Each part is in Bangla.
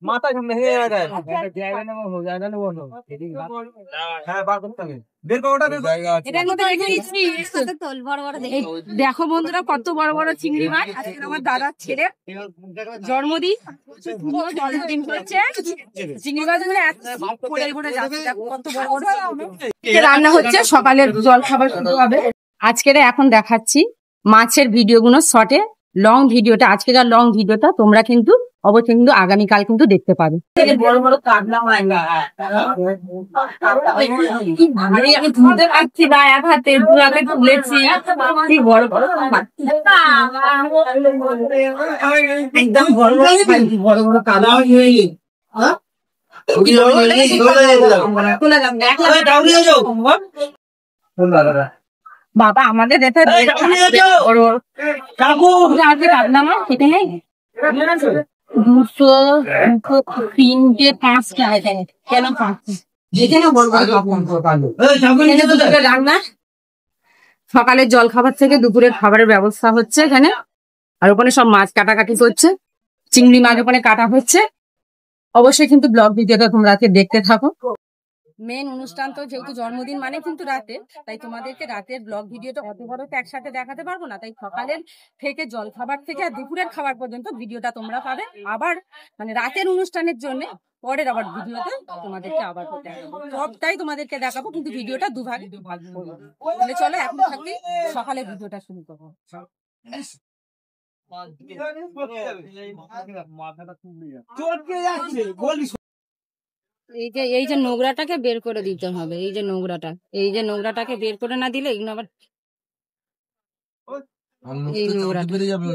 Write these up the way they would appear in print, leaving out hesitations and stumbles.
মাথা সামনে হয়ে যায় জায়গা নেবো জায়গা নেবো হ্যাঁ বার করতে হবে বের করে ওটা এটার মধ্যে রেখে দিচ্ছি দেখো বন্ধুরা কত বড় বড় চিংড়ি মাছ আজকে আমার দাদার ছেলে জন্মদিন জন্মদিন হচ্ছে চিংড়ি মাছগুলো পড়ে পড়ে যাচ্ছে কত বড় বড় রান্না হচ্ছে সকালের জল খাবার শুরু হবে আজকের এখন দেখাচ্ছি মাছের ভিডিও গুলো শর্টে লং ভিডিওটা আজকের লং ভিডিওটা তোমরা কিন্তু অবশ্যই কিন্তু আগামীকাল কিন্তু দেখতে পাবে বড় বড় কাতলা মাছ আমি ধুতে পারছি না এক হাতে দুয়াকে তুলেছি কি বড় বড় একদম বড় বড় বড় কাদা হয়ে বাবা আমাদের রান্না মা খেতে নেই 200 3 5টা কেন রান্না সকালের জল খাবার থেকে দুপুরের খাবারের ব্যবস্থা হচ্ছে এখানে আর ওখানে সব মাছ কাটাকাটি করছে চিংড়ি মাছ ওখানে কাটা হচ্ছে অবশ্যই কিন্তু ব্লগ ভিডিওটা তোমরা দেখতে থাকো মেন অনুষ্ঠান তো যেহেতু জন্মদিন মানে কিন্তু রাতে তাই তোমাদেরকে রাতের ব্লগ ভিডিওটা অত বড় তো একসাথে দেখাতে পারবো না তাই সকালের থেকে জল খাবার থেকে আর দুপুরের খাবার পর্যন্ত ভিডিওটা তোমরা পাবে আবার মানে রাতের অনুষ্ঠানের জন্য পরের আবার ভিডিওতে তোমাদেরকে আবার সবটাই তোমাদেরকে দেখাবো কিন্তু ভিডিওটা দুভাগে তাহলে চলো এখন থাকি সকালে ভিডিওটা শুরু করবো এই যে নোংরাটাকে বের করে দিতে হবে এই যে নোংরাটাকে বের করে না দিলে এগুলো আবার এই নোংরাটা বেরিয়ে যাবে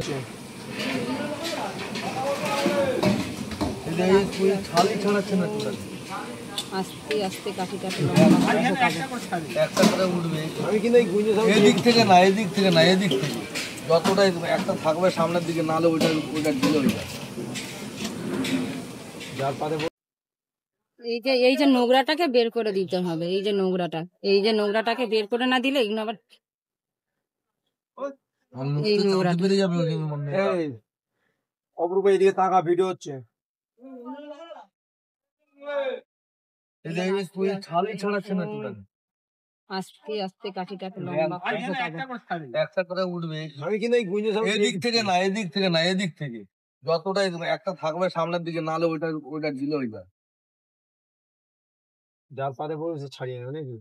আস্তে আস্তে কাঠিটা একটা করে উঠবে আমি কিন্তু এদিক থেকে না এদিক থেকে যতটাই একটা থাকবে সামনের দিকে নালে ওইটা দিলে যার পারে এই যে নোংরাটাকে বের করে দিতে হবে এই যে নোংরাটাকে বের করে না দিলে এগুলো আবার এই নোংরাটা বেরিয়ে যাবে অপরূপা এদিকে তাকা ভিডিও হচ্ছে আস্তে আস্তে কাঠিটাকে লম্বা একটা করে উঠবে আমি কিন্তু এদিক থেকে না এদিক থেকে যতটাই একটা থাকবে সামনের দিকে নালে ওইটা দিলে ওইটা যার পারে বলেছে ছাড়িয়ে নেবে নাকি